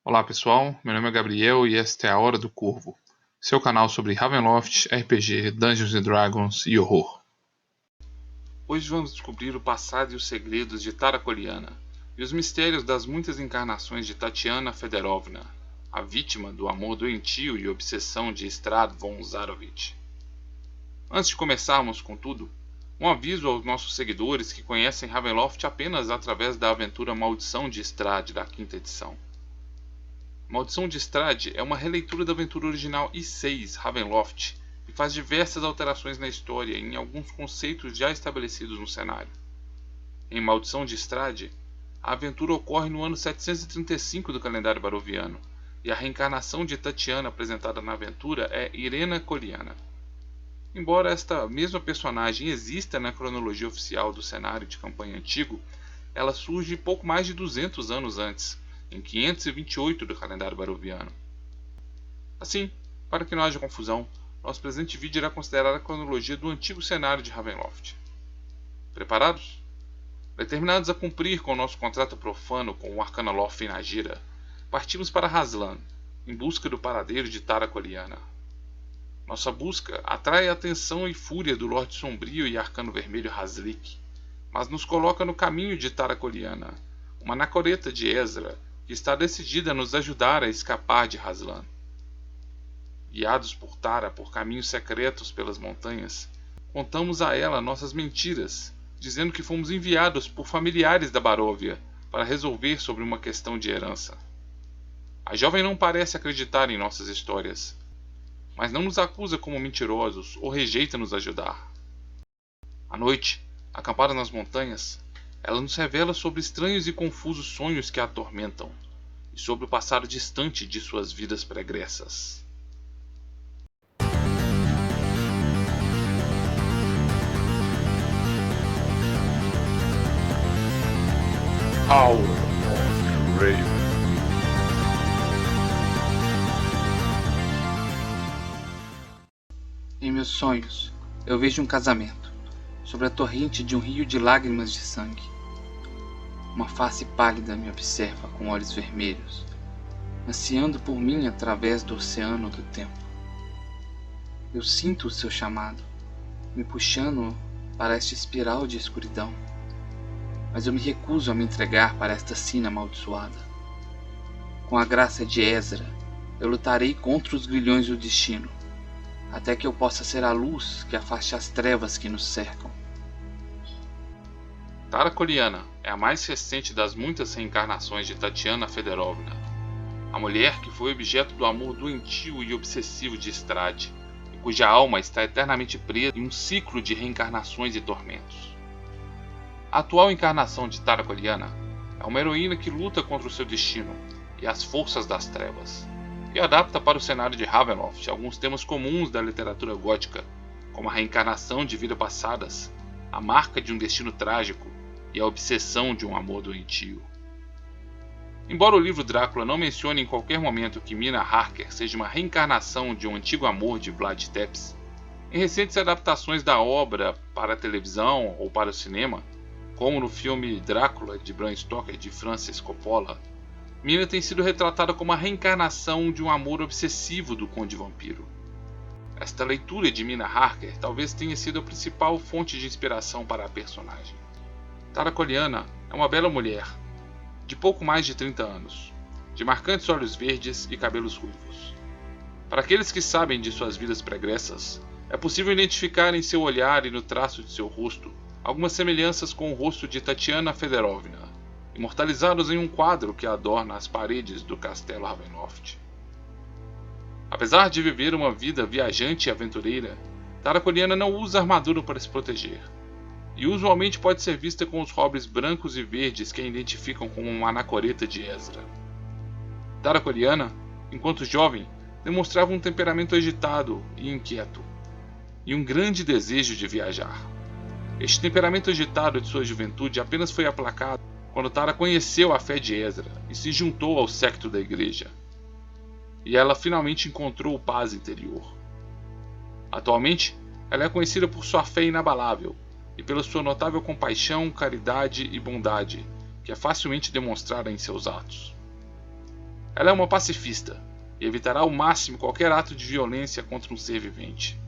Olá pessoal, meu nome é Gabriel e esta é a Hora do Corvo, seu canal sobre Ravenloft, RPG, Dungeons & Dragons e horror. Hoje vamos descobrir o passado e os segredos de Tara Koliana e os mistérios das muitas encarnações de Tatiana Fedorovna, a vítima do amor doentio e obsessão de Strad von Zarovich. Antes de começarmos com tudo, um aviso aos nossos seguidores que conhecem Ravenloft apenas através da aventura Maldição de Strad da quinta edição. Maldição de Strahd é uma releitura da aventura original I6 Ravenloft e faz diversas alterações na história e em alguns conceitos já estabelecidos no cenário. Em Maldição de Strahd, a aventura ocorre no ano 735 do calendário baroviano, e a reencarnação de Tatiana apresentada na aventura é Irena Koliana. Embora esta mesma personagem exista na cronologia oficial do cenário de campanha antigo, ela surge pouco mais de 200 anos antes, em 528 do calendário baroviano. Assim, para que não haja confusão, nosso presente vídeo irá considerar a cronologia do antigo cenário de Ravenloft. Preparados? Determinados a cumprir com o nosso contrato profano com o Arcanoloth em Nagira, partimos para Hazlan, em busca do paradeiro de Tara Koliana. Nossa busca atrai a atenção e fúria do Lorde Sombrio e Arcano Vermelho Hazlik, mas nos coloca no caminho de Tara Koliana, uma anacoreta de Ezra, que está decidida a nos ajudar a escapar de Hazlan. Guiados por Tara por caminhos secretos pelas montanhas, contamos a ela nossas mentiras, dizendo que fomos enviados por familiares da Baróvia para resolver sobre uma questão de herança. A jovem não parece acreditar em nossas histórias, mas não nos acusa como mentirosos ou rejeita nos ajudar. À noite, acampada nas montanhas, ela nos revela sobre estranhos e confusos sonhos que a atormentam, e sobre o passado distante de suas vidas pregressas. Hour of Raven. Em meus sonhos, eu vejo um casamento, sobre a torrente de um rio de lágrimas de sangue. Uma face pálida me observa com olhos vermelhos, ansiando por mim através do oceano do tempo. Eu sinto o seu chamado, me puxando para esta espiral de escuridão, mas eu me recuso a me entregar para esta sina amaldiçoada. Com a graça de Ezra, eu lutarei contra os grilhões do destino, até que eu possa ser a luz que afaste as trevas que nos cercam. Tara Koliana é a mais recente das muitas reencarnações de Tatiana Fedorovna, a mulher que foi objeto do amor doentio e obsessivo de Strahd, e cuja alma está eternamente presa em um ciclo de reencarnações e tormentos. A atual encarnação de Tara Koliana é uma heroína que luta contra o seu destino e as forças das trevas, e adapta para o cenário de Ravenloft alguns temas comuns da literatura gótica, como a reencarnação de vidas passadas, a marca de um destino trágico e a obsessão de um amor doentio. Embora o livro Drácula não mencione em qualquer momento que Mina Harker seja uma reencarnação de um antigo amor de Vlad Tepes, em recentes adaptações da obra para a televisão ou para o cinema, como no filme Drácula de Bram Stoker de Francis Coppola, Mina tem sido retratada como a reencarnação de um amor obsessivo do Conde Vampiro. Esta leitura de Mina Harker talvez tenha sido a principal fonte de inspiração para a personagem. Tara Koliana é uma bela mulher, de pouco mais de 30 anos, de marcantes olhos verdes e cabelos ruivos. Para aqueles que sabem de suas vidas pregressas, é possível identificar em seu olhar e no traço de seu rosto algumas semelhanças com o rosto de Tatiana Fedorovna, imortalizados em um quadro que adorna as paredes do castelo Ravenloft. Apesar de viver uma vida viajante e aventureira, Tara Koliana não usa armadura para se proteger, e usualmente pode ser vista com os robes brancos e verdes que a identificam como uma anacoreta de Ezra. Tara Koliana, enquanto jovem, demonstrava um temperamento agitado e inquieto, e um grande desejo de viajar. Este temperamento agitado de sua juventude apenas foi aplacado quando Tara conheceu a fé de Ezra e se juntou ao séquito da igreja. E ela finalmente encontrou paz interior. Atualmente, ela é conhecida por sua fé inabalável e pela sua notável compaixão, caridade e bondade, que é facilmente demonstrada em seus atos. Ela é uma pacifista e evitará ao máximo qualquer ato de violência contra um ser vivente.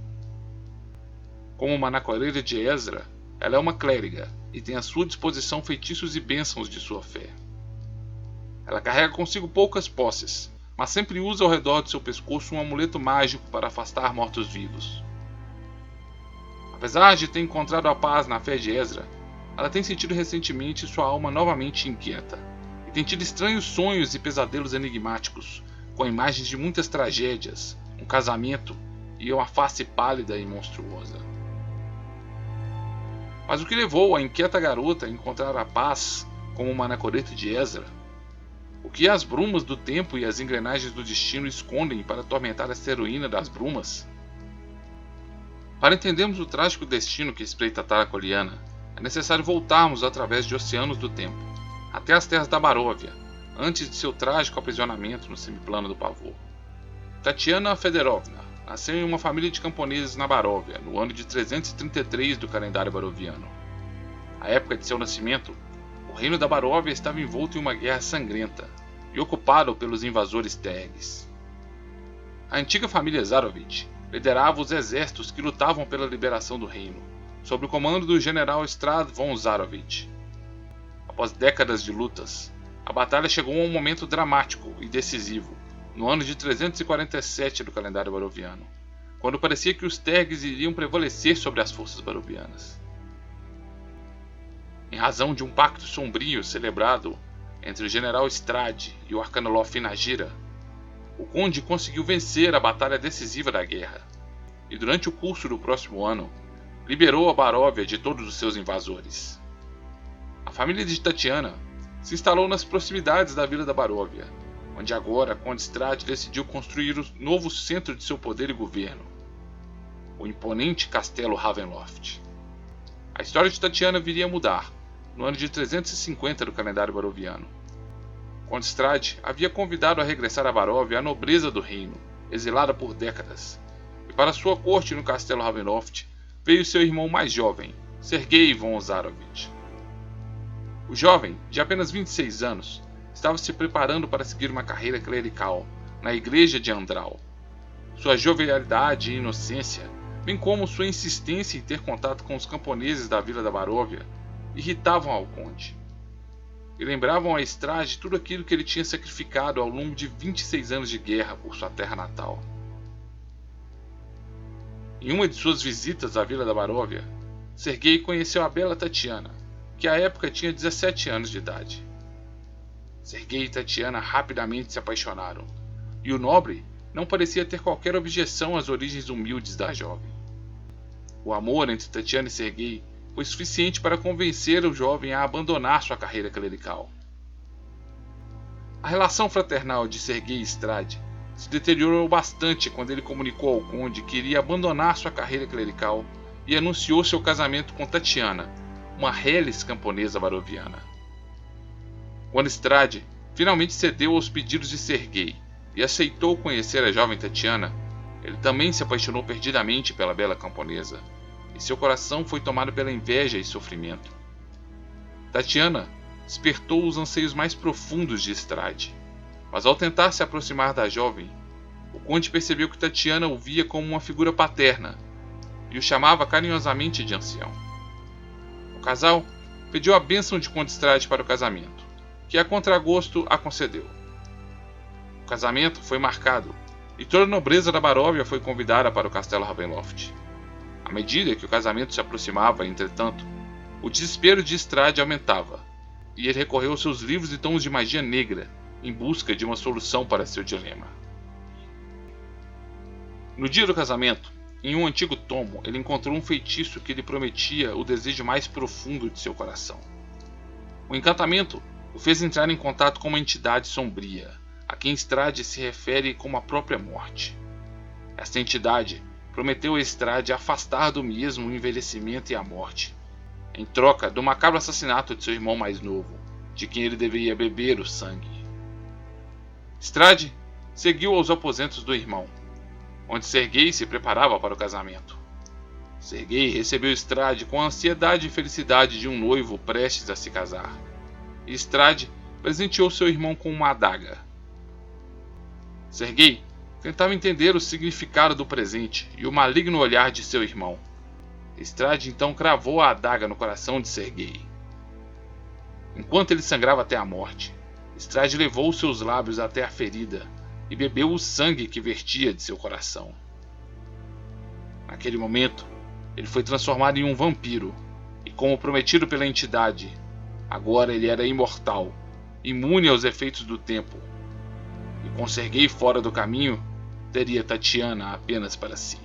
Como uma anacoreira de Ezra, ela é uma clériga e tem à sua disposição feitiços e bênçãos de sua fé. Ela carrega consigo poucas posses, mas sempre usa ao redor de seu pescoço um amuleto mágico para afastar mortos-vivos. Apesar de ter encontrado a paz na fé de Ezra, ela tem sentido recentemente sua alma novamente inquieta, e tem tido estranhos sonhos e pesadelos enigmáticos, com imagens de muitas tragédias, um casamento e uma face pálida e monstruosa. Mas o que levou a inquieta garota a encontrar a paz como uma anacoreta de Ezra? O que as brumas do tempo e as engrenagens do destino escondem para atormentar esta heroína das brumas? Para entendermos o trágico destino que espreita a Taracoliana, é necessário voltarmos através de oceanos do tempo, até as terras da Baróvia, antes de seu trágico aprisionamento no semiplano do pavor. Tatiana Fedorovna nasceu em uma família de camponeses na Baróvia, no ano de 333 do calendário baroviano. À época de seu nascimento, o reino da Baróvia estava envolto em uma guerra sangrenta e ocupado pelos invasores tergues. A antiga família Zarovich liderava os exércitos que lutavam pela liberação do reino, sob o comando do general Strad von Zarovich. Após décadas de lutas, a batalha chegou a um momento dramático e decisivo, no ano de 347 do calendário baroviano, quando parecia que os tergues iriam prevalecer sobre as forças barovianas. Em razão de um pacto sombrio celebrado entre o general Strad e o arcanolof Nagira, o conde conseguiu vencer a batalha decisiva da guerra, e durante o curso do próximo ano, liberou a Baróvia de todos os seus invasores. A família de Tatiana se instalou nas proximidades da vila da Baróvia, onde agora Conde Strad decidiu construir o novo centro de seu poder e governo, o imponente castelo Ravenloft. A história de Tatiana viria a mudar no ano de 350 do calendário baroviano. Conde Strad havia convidado a regressar a Baróvia a nobreza do reino, exilada por décadas, e para sua corte no castelo Ravenloft veio seu irmão mais jovem, Sergei von Zarovich. O jovem, de apenas 26 anos, estava se preparando para seguir uma carreira clerical na igreja de Andral. Sua jovialidade e inocência, bem como sua insistência em ter contato com os camponeses da vila da Baróvia, irritavam ao conde, e lembravam a Strad tudo aquilo que ele tinha sacrificado ao longo de 26 anos de guerra por sua terra natal. Em uma de suas visitas à vila da Baróvia, Sergei conheceu a bela Tatiana, que à época tinha 17 anos de idade. Sergei e Tatiana rapidamente se apaixonaram, e o nobre não parecia ter qualquer objeção às origens humildes da jovem. O amor entre Tatiana e Sergei foi suficiente para convencer o jovem a abandonar sua carreira clerical. A relação fraternal de Sergei e Strad se deteriorou bastante quando ele comunicou ao conde que iria abandonar sua carreira clerical e anunciou seu casamento com Tatiana, uma reles camponesa baroviana. Quando Strad finalmente cedeu aos pedidos de Sergei e aceitou conhecer a jovem Tatiana, ele também se apaixonou perdidamente pela bela camponesa, e seu coração foi tomado pela inveja e sofrimento. Tatiana despertou os anseios mais profundos de Strad, mas ao tentar se aproximar da jovem, o conde percebeu que Tatiana o via como uma figura paterna e o chamava carinhosamente de ancião. O casal pediu a bênção de Conde Strad para o casamento, que a contragosto a concedeu. O casamento foi marcado e toda a nobreza da Baróvia foi convidada para o castelo Ravenloft. À medida que o casamento se aproximava, entretanto, o desespero de Strad aumentava, e ele recorreu aos seus livros e tomos de magia negra em busca de uma solução para seu dilema. No dia do casamento, em um antigo tomo, ele encontrou um feitiço que lhe prometia o desejo mais profundo de seu coração. O encantamento o fez entrar em contato com uma entidade sombria, a quem Strad se refere como a própria morte. Esta entidade prometeu a Strad afastar do mesmo o envelhecimento e a morte, em troca do macabro assassinato de seu irmão mais novo, de quem ele deveria beber o sangue. Strad seguiu aos aposentos do irmão, onde Sergei se preparava para o casamento. Sergei recebeu Strad com a ansiedade e felicidade de um noivo prestes a se casar, e Strad presenteou seu irmão com uma adaga. Sergei tentava entender o significado do presente e o maligno olhar de seu irmão. Strade então cravou a adaga no coração de Sergei. Enquanto ele sangrava até a morte, Strade levou seus lábios até a ferida e bebeu o sangue que vertia de seu coração. Naquele momento, ele foi transformado em um vampiro, e como prometido pela entidade, agora ele era imortal, imune aos efeitos do tempo, e com Sergei fora do caminho, teria Tatiana apenas para si.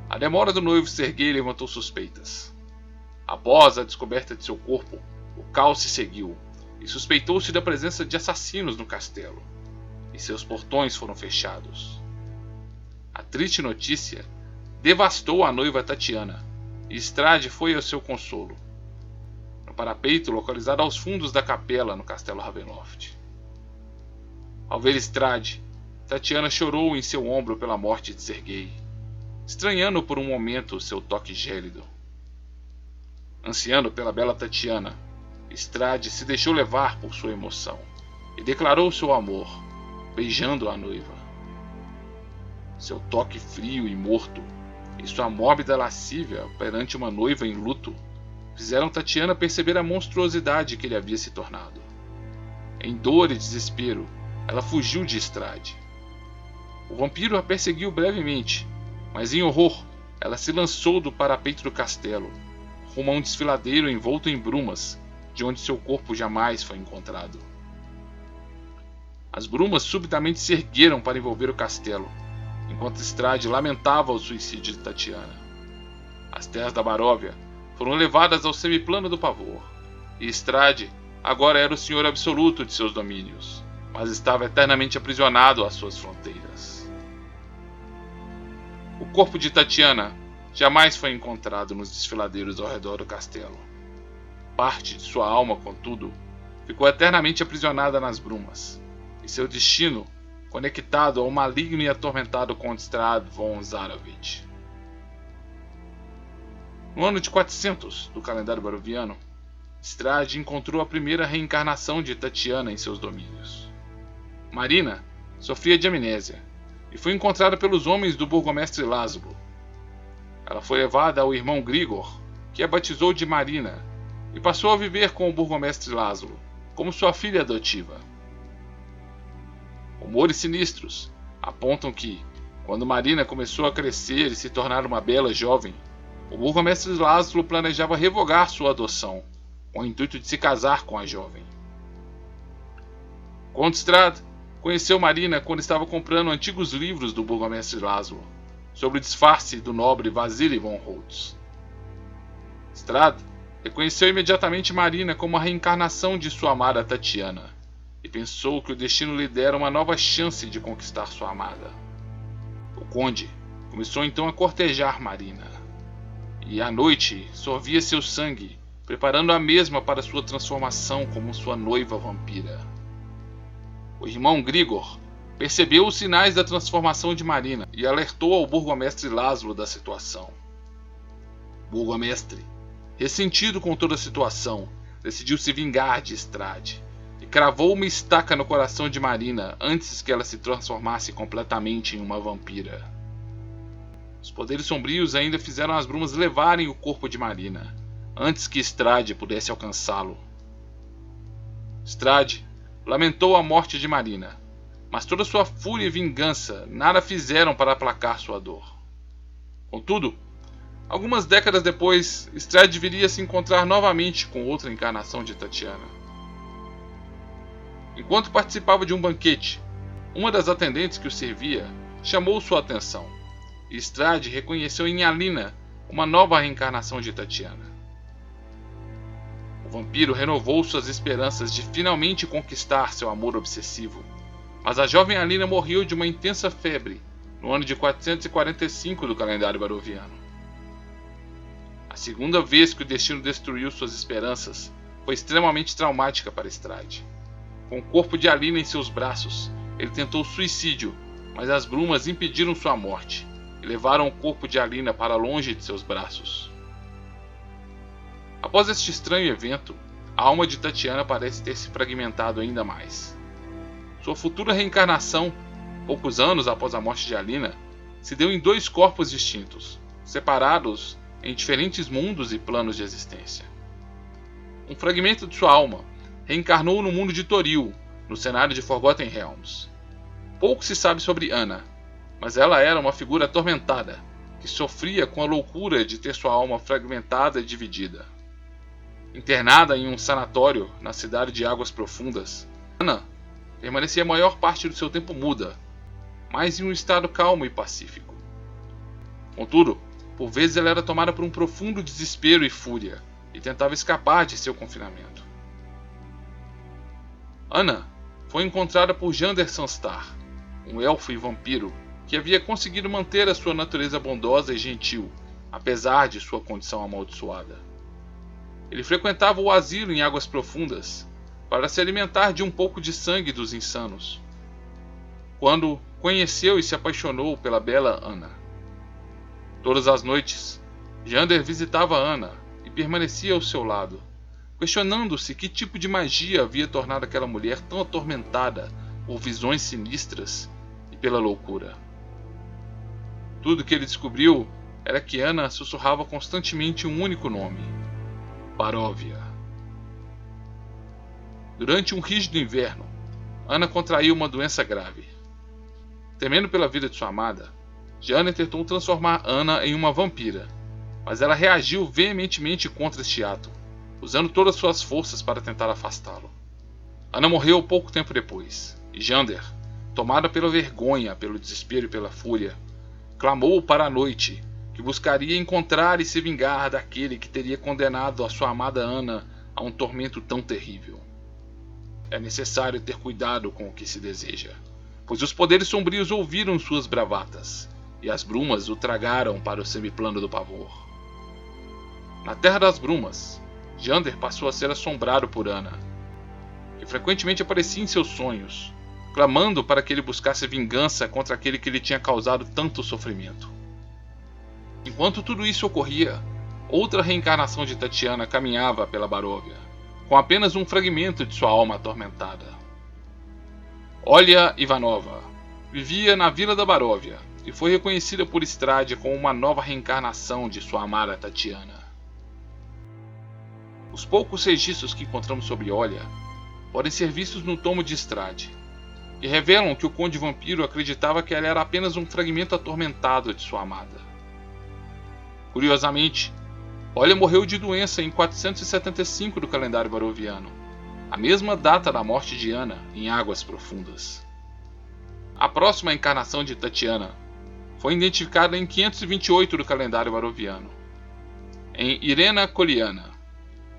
A demora do noivo Sergei levantou suspeitas. Após a descoberta de seu corpo, o caos se seguiu, e suspeitou-se da presença de assassinos no castelo, e seus portões foram fechados. A triste notícia devastou a noiva Tatiana, e Strade foi ao seu consolo, no parapeito localizado aos fundos da capela no castelo Ravenloft. Ao ver Strade, Tatiana chorou em seu ombro pela morte de Sergei, estranhando por um momento seu toque gélido. Ansiando pela bela Tatiana, Strade se deixou levar por sua emoção e declarou seu amor, beijando a noiva. Seu toque frio e morto e sua mórbida lascívia perante uma noiva em luto fizeram Tatiana perceber a monstruosidade que ele havia se tornado. Em dor e desespero, ela fugiu de Strade. O vampiro a perseguiu brevemente, mas em horror, ela se lançou do parapeito do castelo, rumo a um desfiladeiro envolto em brumas, de onde seu corpo jamais foi encontrado. As brumas subitamente se ergueram para envolver o castelo, enquanto Strade lamentava o suicídio de Tatiana. As terras da Baróvia foram levadas ao semiplano do pavor, e Strade agora era o senhor absoluto de seus domínios, mas estava eternamente aprisionado às suas fronteiras. O corpo de Tatiana jamais foi encontrado nos desfiladeiros ao redor do castelo. Parte de sua alma, contudo, ficou eternamente aprisionada nas brumas, e seu destino conectado ao maligno e atormentado Conde Strahd von Zarovich. No ano de 400 do calendário baroviano, Strahd encontrou a primeira reencarnação de Tatiana em seus domínios. Marina sofria de amnésia e foi encontrada pelos homens do burgomestre Laszlo. Ela foi levada ao irmão Grigor, que a batizou de Marina, e passou a viver com o burgomestre Laszlo, como sua filha adotiva. Rumores sinistros apontam que, quando Marina começou a crescer e se tornar uma bela jovem, o burgomestre Laszlo planejava revogar sua adoção, com o intuito de se casar com a jovem. Conde Strahd conheceu Marina quando estava comprando antigos livros do burgomestre Laszlo, sobre o disfarce do nobre Vasily von Holtz. Strahd reconheceu imediatamente Marina como a reencarnação de sua amada Tatiana, e pensou que o destino lhe dera uma nova chance de conquistar sua amada. O conde começou então a cortejar Marina, e à noite sorvia seu sangue, preparando a mesma para sua transformação como sua noiva vampira. O irmão Grigor percebeu os sinais da transformação de Marina e alertou ao burgomestre Laszlo da situação. O burgomestre, ressentido com toda a situação, decidiu se vingar de Strahd e cravou uma estaca no coração de Marina antes que ela se transformasse completamente em uma vampira. Os poderes sombrios ainda fizeram as brumas levarem o corpo de Marina, antes que Strahd pudesse alcançá-lo. Strahd lamentou a morte de Marina, mas toda sua fúria e vingança nada fizeram para aplacar sua dor. Contudo, algumas décadas depois, Strahd viria a se encontrar novamente com outra encarnação de Tatiana. Enquanto participava de um banquete, uma das atendentes que o servia chamou sua atenção, e Strahd reconheceu em Alina uma nova reencarnação de Tatiana. O vampiro renovou suas esperanças de finalmente conquistar seu amor obsessivo, mas a jovem Alina morreu de uma intensa febre no ano de 445 do calendário baroviano. A segunda vez que o destino destruiu suas esperanças foi extremamente traumática para Strahd. Com o corpo de Alina em seus braços, ele tentou suicídio, mas as brumas impediram sua morte e levaram o corpo de Alina para longe de seus braços. Após este estranho evento, a alma de Tatiana parece ter se fragmentado ainda mais. sua futura reencarnação, poucos anos após a morte de Alina, se deu em 2 corpos distintos, separados em diferentes mundos e planos de existência. Um fragmento de sua alma reencarnou no mundo de Toril, no cenário de Forgotten Realms. Pouco se sabe sobre Anna, mas ela era uma figura atormentada, que sofria com a loucura de ter sua alma fragmentada e dividida. Internada em um sanatório na cidade de Águas Profundas, Anna permanecia a maior parte do seu tempo muda, mas em um estado calmo e pacífico. Contudo, por vezes ela era tomada por um profundo desespero e fúria, e tentava escapar de seu confinamento. Anna foi encontrada por Jander Sanstar, um elfo e vampiro que havia conseguido manter a sua natureza bondosa e gentil, apesar de sua condição amaldiçoada. Ele frequentava o asilo em Águas Profundas para se alimentar de um pouco de sangue dos insanos, quando conheceu e se apaixonou pela bela Anna. Todas as noites, Jander visitava Anna e permanecia ao seu lado, questionando-se que tipo de magia havia tornado aquela mulher tão atormentada por visões sinistras e pela loucura. Tudo que ele descobriu era que Anna sussurrava constantemente um único nome: Baróvia. Durante um rígido inverno, Anna contraiu uma doença grave. Temendo pela vida de sua amada, Jander tentou transformar Anna em uma vampira, mas ela reagiu veementemente contra este ato, usando todas suas forças para tentar afastá-lo. Anna morreu pouco tempo depois, e Jander, tomada pela vergonha, pelo desespero e pela fúria, clamou para a noite que buscaria encontrar e se vingar daquele que teria condenado a sua amada Anna a um tormento tão terrível. É necessário ter cuidado com o que se deseja, pois os poderes sombrios ouviram suas bravatas, e as brumas o tragaram para o semiplano do pavor. Na Terra das Brumas, Jander passou a ser assombrado por Anna, que frequentemente aparecia em seus sonhos, clamando para que ele buscasse vingança contra aquele que lhe tinha causado tanto sofrimento. Enquanto tudo isso ocorria, outra reencarnação de Tatiana caminhava pela Baróvia, com apenas um fragmento de sua alma atormentada. Olya Ivanova vivia na Vila da Baróvia e foi reconhecida por Strade como uma nova reencarnação de sua amada Tatiana. Os poucos registros que encontramos sobre Olya podem ser vistos no tomo de Strade, que revelam que o Conde Vampiro acreditava que ela era apenas um fragmento atormentado de sua amada. Curiosamente, Olya morreu de doença em 475 do calendário baroviano, a mesma data da morte de Anna em Águas Profundas. A próxima encarnação de Tatiana foi identificada em 528 do calendário baroviano, em Irena Koliana,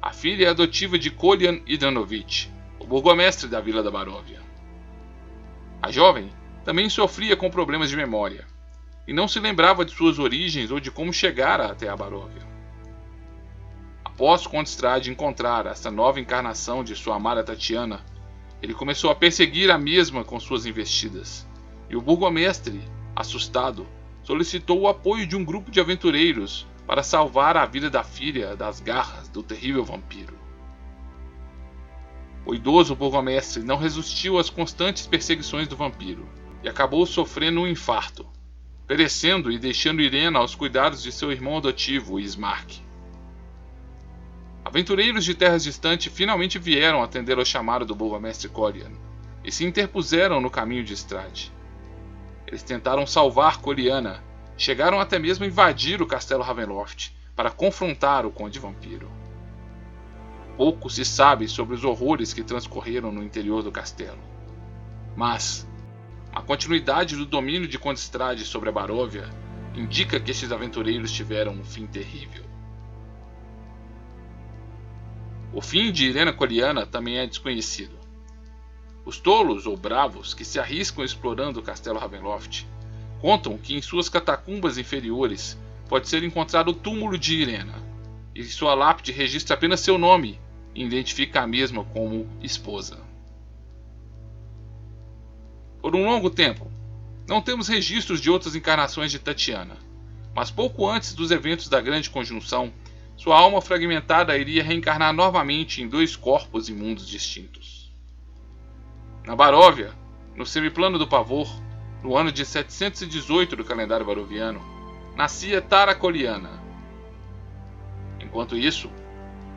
a filha adotiva de Kolian Idanovich, o burgomestre da Vila da Baróvia. A jovem também sofria com problemas de memória, e não se lembrava de suas origens ou de como chegara até a Baróvia. Após Conde Strade encontrar esta nova encarnação de sua amada Tatiana, ele começou a perseguir a mesma com suas investidas, e o burgomestre, assustado, solicitou o apoio de um grupo de aventureiros para salvar a vida da filha das garras do terrível vampiro. O idoso burgomestre não resistiu às constantes perseguições do vampiro e acabou sofrendo um infarto, perecendo e deixando Irena aos cuidados de seu irmão adotivo, Ismark. Aventureiros de terras distantes finalmente vieram atender ao chamado do burgomestre Kolian e se interpuseram no caminho de Strade. Eles tentaram salvar Koliana, chegaram até mesmo a invadir o castelo Ravenloft para confrontar o Conde Vampiro. Pouco se sabe sobre os horrores que transcorreram no interior do castelo, mas a continuidade do domínio de Conde Strade sobre a Baróvia indica que estes aventureiros tiveram um fim terrível. O fim de Irena Koliana também é desconhecido. Os tolos ou bravos que se arriscam explorando o castelo Ravenloft contam que em suas catacumbas inferiores pode ser encontrado o túmulo de Irena, e sua lápide registra apenas seu nome e identifica a mesma como esposa. Por um longo tempo, não temos registros de outras encarnações de Tatiana, mas pouco antes dos eventos da Grande Conjunção, sua alma fragmentada iria reencarnar novamente em 2 corpos em mundos distintos. Na Baróvia, no semiplano do Pavor, no ano de 718 do calendário baroviano, nascia Tara Coliana. Enquanto isso,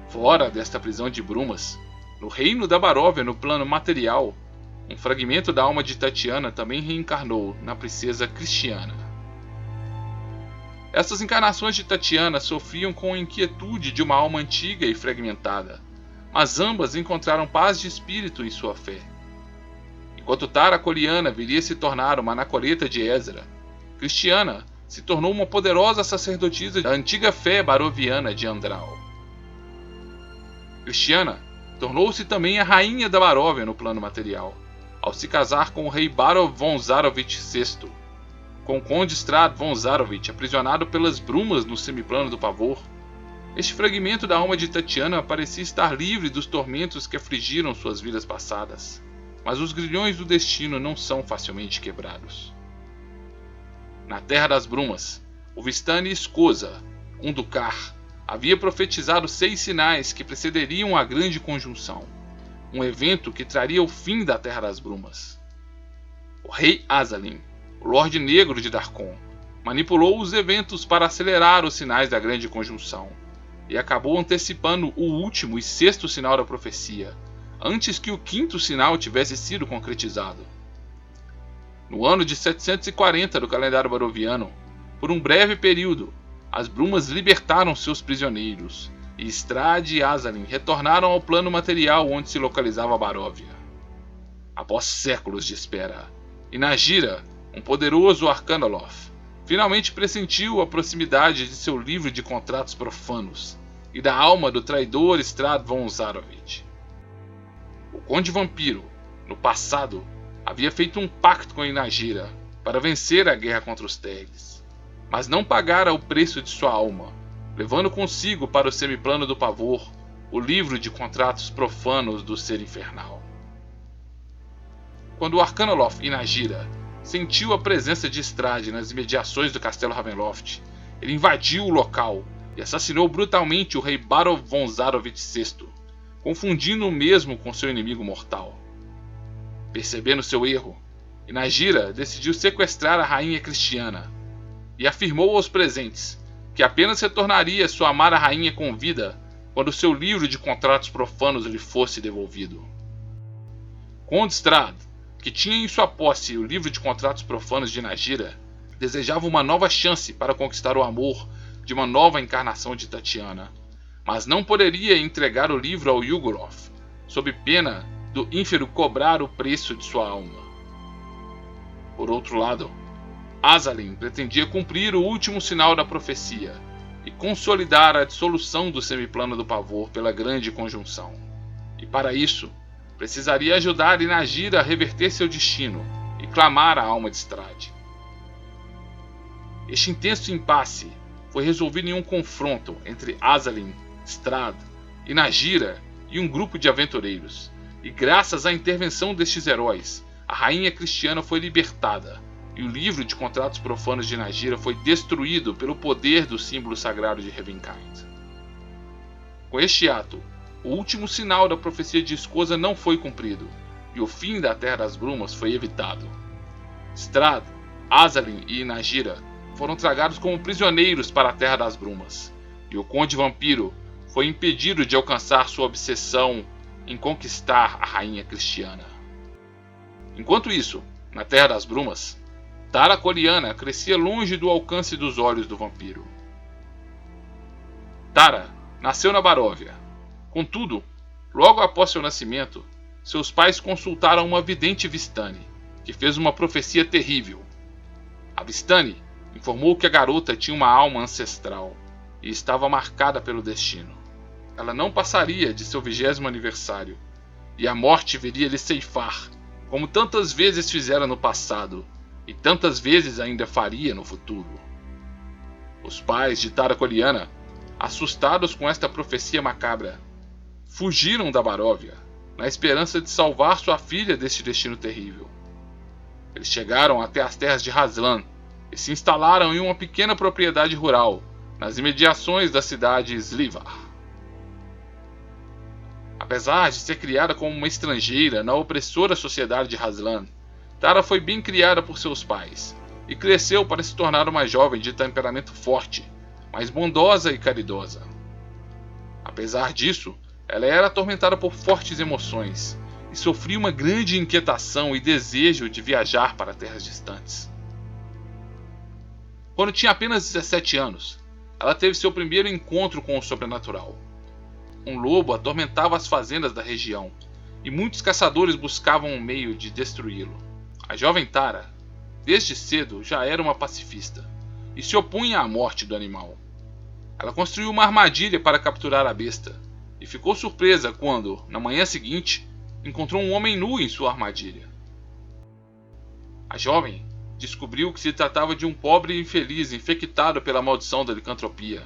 fora desta prisão de brumas, no reino da Baróvia no plano material, um fragmento da alma de Tatiana também reencarnou na princesa Cristiana. Essas encarnações de Tatiana sofriam com a inquietude de uma alma antiga e fragmentada, mas ambas encontraram paz de espírito em sua fé. Enquanto Tara Coliana viria se tornar uma anacoreta de Ezra, Cristiana se tornou uma poderosa sacerdotisa da antiga fé baroviana de Andral. Cristiana tornou-se também a rainha da Baróvia no plano material, ao se casar com o rei Barov von Zarovich VI, com o conde Strad von Zarovich aprisionado pelas brumas no semiplano do Pavor. Este fragmento da alma de Tatiana parecia estar livre dos tormentos que afligiram suas vidas passadas, mas os grilhões do destino não são facilmente quebrados. Na Terra das Brumas, o Vistani Escosa, um Ducar, havia profetizado 6 sinais que precederiam a Grande Conjunção, um evento que traria o fim da Terra das Brumas. O rei Azalin, o Lorde Negro de Darkon, manipulou os eventos para acelerar os sinais da Grande Conjunção, e acabou antecipando o último e 6º sinal da profecia, antes que o 5º sinal tivesse sido concretizado. No ano de 740 do calendário baroviano, por um breve período, as brumas libertaram seus prisioneiros, e Strad e Azalin retornaram ao plano material onde se localizava a Baróvia. Após séculos de espera, Inagira, um poderoso Arcanoloth, finalmente pressentiu a proximidade de seu livro de contratos profanos e da alma do traidor Strad von Zarovich. O Conde Vampiro, no passado, havia feito um pacto com Inagira para vencer a guerra contra os Terres, mas não pagara o preço de sua alma, levando consigo para o semiplano do Pavor o livro de contratos profanos do Ser Infernal. Quando o Arcanoloth Inagira sentiu a presença de Strad nas imediações do castelo Ravenloft, ele invadiu o local e assassinou brutalmente o rei Barov von Zarovich VI, confundindo o mesmo com seu inimigo mortal. Percebendo seu erro, Inagira decidiu sequestrar a rainha Cristiana e afirmou aos presentes que apenas retornaria sua amada rainha com vida quando seu livro de contratos profanos lhe fosse devolvido. Conde Strad, que tinha em sua posse o livro de contratos profanos de Inagira, desejava uma nova chance para conquistar o amor de uma nova encarnação de Tatiana, mas não poderia entregar o livro ao Yugoloth, sob pena do ínfero cobrar o preço de sua alma. Por outro lado, Azalin pretendia cumprir o último sinal da profecia e consolidar a dissolução do semiplano do Pavor pela Grande Conjunção, e para isso precisaria ajudar Inagira a reverter seu destino e clamar a alma de Strad. Este intenso impasse foi resolvido em um confronto entre Azalin, Strad, Inagira e um grupo de aventureiros, e graças à intervenção destes heróis, a rainha Cristiana foi libertada e o livro de contratos profanos de Inagira foi destruído pelo poder do símbolo sagrado de Ravenkind. Com este ato, o último sinal da profecia de Escosa não foi cumprido, e o fim da Terra das Brumas foi evitado. Strad, Azalin e Inagira foram tragados como prisioneiros para a Terra das Brumas, e o Conde Vampiro foi impedido de alcançar sua obsessão em conquistar a rainha Cristiana. Enquanto isso, na Terra das Brumas, Tara Coliana crescia longe do alcance dos olhos do vampiro. Tara nasceu na Baróvia. Contudo, logo após seu nascimento, seus pais consultaram uma vidente Vistani, que fez uma profecia terrível. A Vistani informou que a garota tinha uma alma ancestral e estava marcada pelo destino. Ela não passaria de seu 20º aniversário, e a morte viria lhe ceifar, como tantas vezes fizera no passado, e tantas vezes ainda faria no futuro. Os pais de Tara Coliana, assustados com esta profecia macabra, fugiram da Baróvia, na esperança de salvar sua filha deste destino terrível. Eles chegaram até as terras de Hazlan e se instalaram em uma pequena propriedade rural, nas imediações da cidade Slivar. Apesar de ser criada como uma estrangeira na opressora sociedade de Hazlan, Tara foi bem criada por seus pais e cresceu para se tornar uma jovem de temperamento forte, mas bondosa e caridosa. Apesar disso, ela era atormentada por fortes emoções e sofria uma grande inquietação e desejo de viajar para terras distantes. Quando tinha apenas 17 anos, ela teve seu primeiro encontro com o sobrenatural. Um lobo atormentava as fazendas da região e muitos caçadores buscavam um meio de destruí-lo. A jovem Tara, desde cedo, já era uma pacifista e se opunha à morte do animal. Ela construiu uma armadilha para capturar a besta e ficou surpresa quando, na manhã seguinte, encontrou um homem nu em sua armadilha. A jovem descobriu que se tratava de um pobre infeliz infectado pela maldição da licantropia,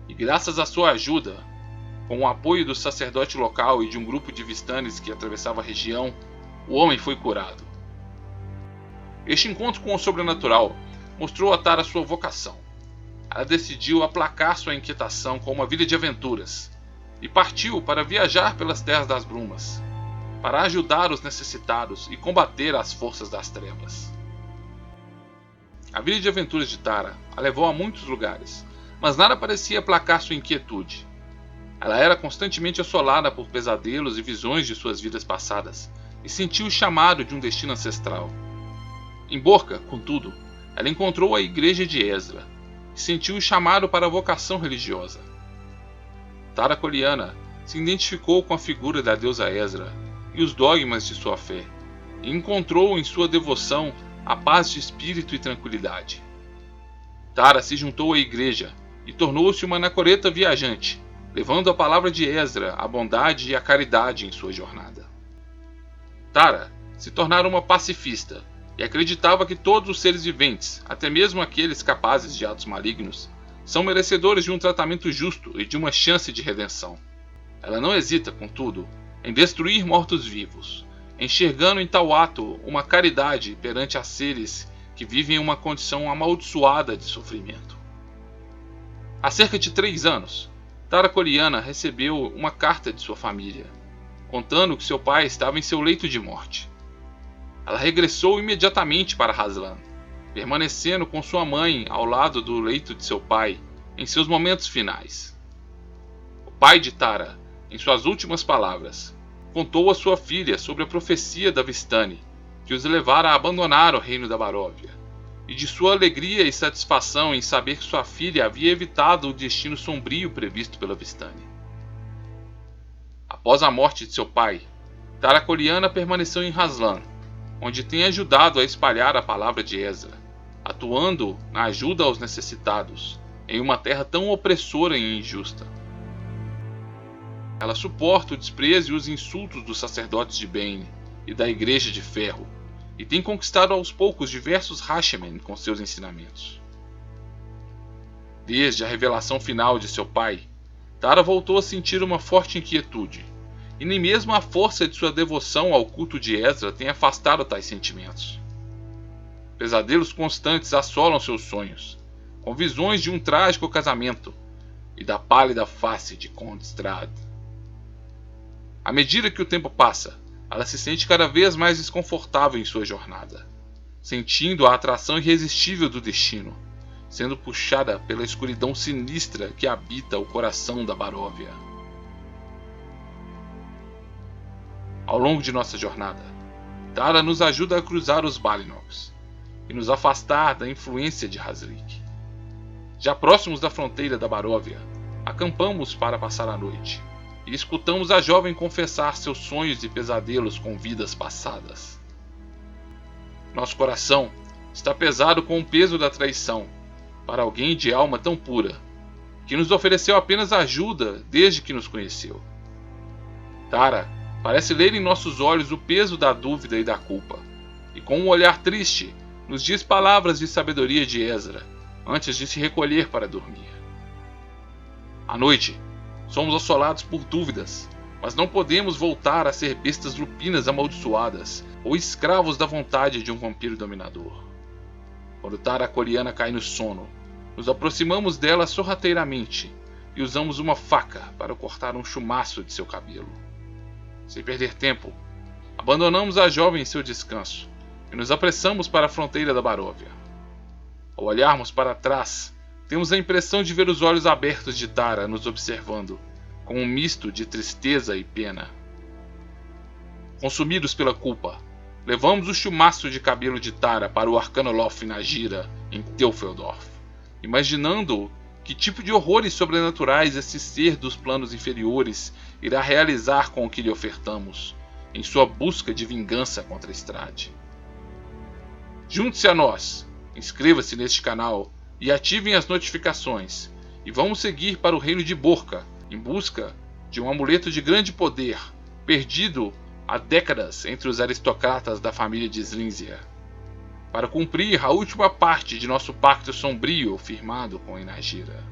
e graças à sua ajuda, com o apoio do sacerdote local e de um grupo de Vistanes que atravessava a região, o homem foi curado. Este encontro com o sobrenatural mostrou a Tara sua vocação. Ela decidiu aplacar sua inquietação com uma vida de aventuras e partiu para viajar pelas terras das brumas, para ajudar os necessitados e combater as forças das trevas. A vida de aventuras de Tara a levou a muitos lugares, mas nada parecia aplacar sua inquietude. Ela era constantemente assolada por pesadelos e visões de suas vidas passadas e sentiu o chamado de um destino ancestral. Em Borca, contudo, ela encontrou a igreja de Ezra e sentiu o chamado para a vocação religiosa. Tara Coliana se identificou com a figura da deusa Ezra e os dogmas de sua fé, e encontrou em sua devoção a paz de espírito e tranquilidade. Tara se juntou à igreja e tornou-se uma anacoreta viajante, levando a palavra de Ezra, a bondade e a caridade em sua jornada. Tara se tornara uma pacifista e acreditava que todos os seres viventes, até mesmo aqueles capazes de atos malignos, são merecedores de um tratamento justo e de uma chance de redenção. Ela não hesita, contudo, em destruir mortos-vivos, enxergando em tal ato uma caridade perante a seres que vivem em uma condição amaldiçoada de sofrimento. Há cerca de 3 anos, Tara Coliana recebeu uma carta de sua família, contando que seu pai estava em seu leito de morte. Ela regressou imediatamente para Haslan, permanecendo com sua mãe ao lado do leito de seu pai em seus momentos finais. O pai de Tara, em suas últimas palavras, contou a sua filha sobre a profecia da Vistani, que os levara a abandonar o reino da Baróvia, e de sua alegria e satisfação em saber que sua filha havia evitado o destino sombrio previsto pela Vistani. Após a morte de seu pai, Tara Coliana permaneceu em Haslan, onde tem ajudado a espalhar a palavra de Ezra, atuando na ajuda aos necessitados, em uma terra tão opressora e injusta. Ela suporta o desprezo e os insultos dos sacerdotes de Bane e da Igreja de Ferro, e tem conquistado aos poucos diversos Hashemen com seus ensinamentos. Desde a revelação final de seu pai, Tara voltou a sentir uma forte inquietude, e nem mesmo a força de sua devoção ao culto de Ezra tem afastado tais sentimentos. Pesadelos constantes assolam seus sonhos, com visões de um trágico casamento e da pálida face de Conde Strahd. À medida que o tempo passa, ela se sente cada vez mais desconfortável em sua jornada, sentindo a atração irresistível do destino, sendo puxada pela escuridão sinistra que habita o coração da Baróvia. Ao longo de nossa jornada, Tara nos ajuda a cruzar os Balinogs e nos afastar da influência de Haslik. Já próximos da fronteira da Baróvia, acampamos para passar a noite e escutamos a jovem confessar seus sonhos e pesadelos com vidas passadas. Nosso coração está pesado com o peso da traição para alguém de alma tão pura, que nos ofereceu apenas ajuda desde que nos conheceu. Tara parece ler em nossos olhos o peso da dúvida e da culpa, e com um olhar triste nos diz palavras de sabedoria de Ezra, antes de se recolher para dormir. À noite, somos assolados por dúvidas, mas não podemos voltar a ser bestas lupinas amaldiçoadas ou escravos da vontade de um vampiro dominador. Quando Tara Coliana cai no sono, nos aproximamos dela sorrateiramente e usamos uma faca para cortar um chumaço de seu cabelo. Sem perder tempo, abandonamos a jovem em seu descanso e nos apressamos para a fronteira da Baróvia. Ao olharmos para trás, temos a impressão de ver os olhos abertos de Tara nos observando, com um misto de tristeza e pena. Consumidos pela culpa, levamos o chumaço de cabelo de Tara para o Arcanoloth Nagira, em Telfeldorf, imaginando que tipo de horrores sobrenaturais esse ser dos planos inferiores irá realizar com o que lhe ofertamos, em sua busca de vingança contra Strahd. Junte-se a nós, inscreva-se neste canal e ativem as notificações, e vamos seguir para o reino de Borca, em busca de um amuleto de grande poder, perdido há décadas entre os aristocratas da família de Slyncia, para cumprir a última parte de nosso pacto sombrio firmado com Enagira.